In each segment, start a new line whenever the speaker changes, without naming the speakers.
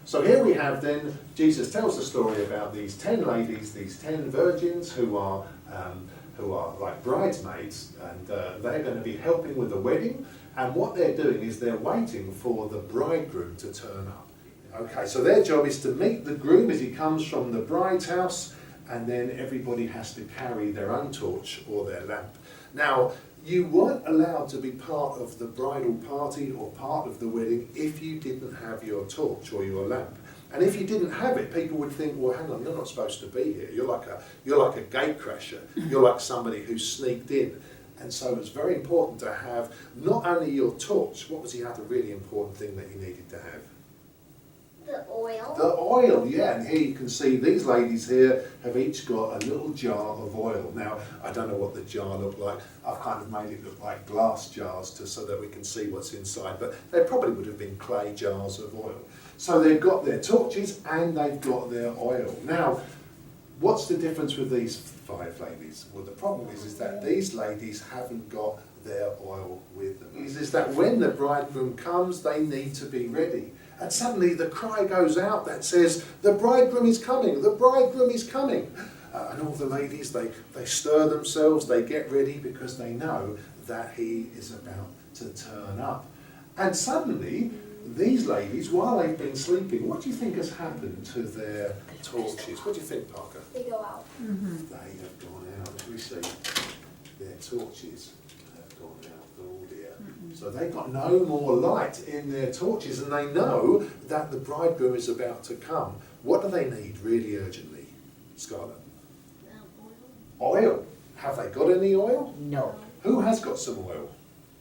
So here we have then, Jesus tells the story about these 10 ladies, these 10 virgins who are like bridesmaids, and they're going to be helping with the wedding, and what they're doing is they're waiting for the bridegroom to turn up. Okay, so their job is to meet the groom as he comes from the bride's house, and then everybody has to carry their own torch or their lamp. Now, you weren't allowed to be part of the bridal party or part of the wedding if you didn't have your torch or your lamp. And if you didn't have it, people would think, well, hang on, you're not supposed to be here. You're like a gatecrasher. You're like somebody who sneaked in. And so it's very important to have not only your torch. What was the other really important thing that you needed to have?
The oil.
The oil, yeah. And here you can see these ladies here have each got a little jar of oil. Now, I don't know what the jar looked like. I've kind of made it look like glass jars so that we can see what's inside. But they probably would have been clay jars of oil. So they've got their torches and they've got their oil. Now, what's the difference with these 5 ladies? Well, the problem is that these ladies haven't got their oil with them. Is that when the bridegroom comes, they need to be ready. And suddenly the cry goes out that says, the bridegroom is coming, the bridegroom is coming. And all the ladies, they stir themselves, they get ready because they know that he is about to turn up. And suddenly, these ladies, while they've been sleeping, what do you think has happened to their torches? What do you think, Parker?
They go out.
Mm-hmm.
They have gone out. As we see, their torches have gone out. Oh dear.
Mm-hmm.
So they've got no more light in their torches, and they know that the bridegroom is about to come. What do they need really urgently, Scarlett? Oil. Have they got any oil?
No.
Who has got some oil?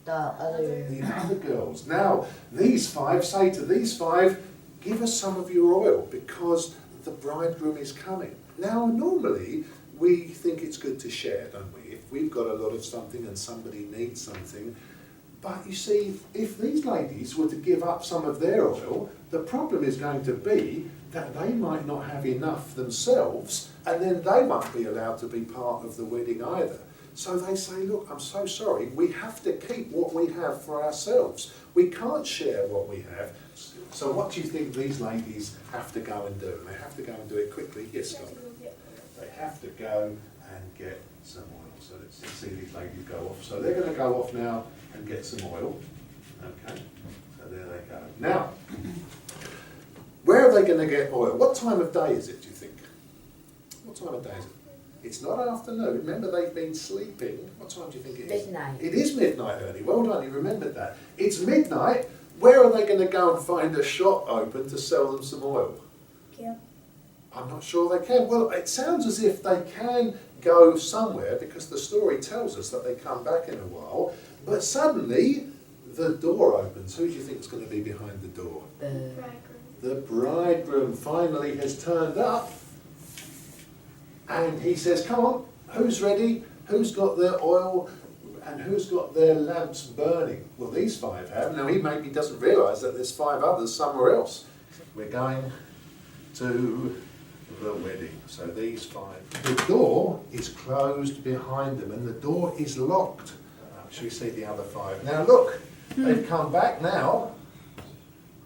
The other.
The other girls. Now, these 5 say to these 5, give us some of your oil because the bridegroom is coming. Now, normally, we think it's good to share, don't we? If we've got a lot of something and somebody needs something. But you see, if these ladies were to give up some of their oil, the problem is going to be that they might not have enough themselves, and then they won't be allowed to be part of the wedding either. So they say, look, I'm so sorry, we have to keep what we have for ourselves. We can't share what we have. So what do you think these ladies have to go and do? They have to go and do it quickly. Yes, Scott. They have to go and get some oil. So let's see these ladies go off. So they're going to go off now and get some oil. Okay, so there they go. Now, where are they going to get oil? What time of day is it, do you think? What time of day is it? It's not afternoon. Remember, they've been sleeping. What time do you think it is?
Midnight.
It is midnight, Ernie. Well done, you remembered that. It's midnight. Where are they going to go and find a shop open to sell them some oil?
Yeah.
I'm not sure they can. Well, it sounds as if they can go somewhere because the story tells us that they come back in a while. But suddenly, the door opens. Who do you think is going to be behind the door? The bridegroom finally has turned up. And he says, come on, who's ready? Who's got their oil? And who's got their lamps burning? Well, these 5 have. Now, he maybe doesn't realise that there's 5 others somewhere else. We're going to the wedding. So these 5. The door is closed behind them and the door is locked. Shall we see the other 5? Now, look, they've come back now.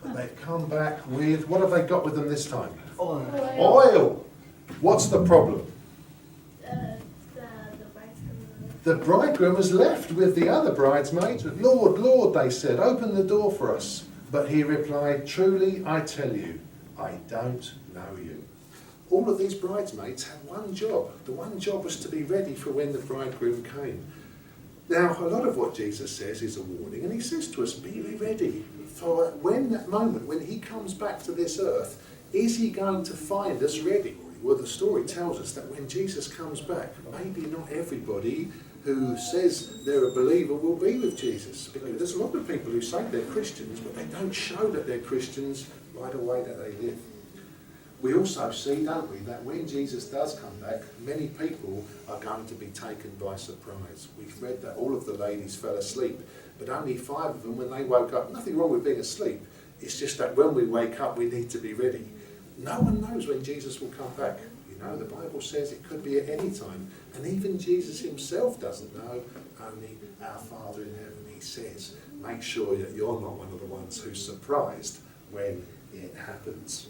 But they've come back with, what have they got with them this time?
Oil.
Oil. What's the problem?
The
The bridegroom has left with the other bridesmaids. Lord, Lord, they said, open the door for us. But he replied, truly, I tell you, I don't know you. All of these bridesmaids had one job. The one job was to be ready for when the bridegroom came. Now, a lot of what Jesus says is a warning, and he says to us, be ready for when that moment, when he comes back to this earth, is he going to find us ready? Well, the story tells us that when Jesus comes back, maybe not everybody who says they're a believer will be with Jesus. Because there's a lot of people who say they're Christians, but they don't show that they're Christians by the way that they live. We also see, don't we, that when Jesus does come back, many people are going to be taken by surprise. We've read that all of the ladies fell asleep, but only 5 of them, when they woke up, nothing wrong with being asleep, it's just that when we wake up, we need to be ready. No one knows when Jesus will come back. You know, the Bible says it could be at any time. And even Jesus himself doesn't know, only our Father in heaven. He says, make sure that you're not one of the ones who's surprised when it happens.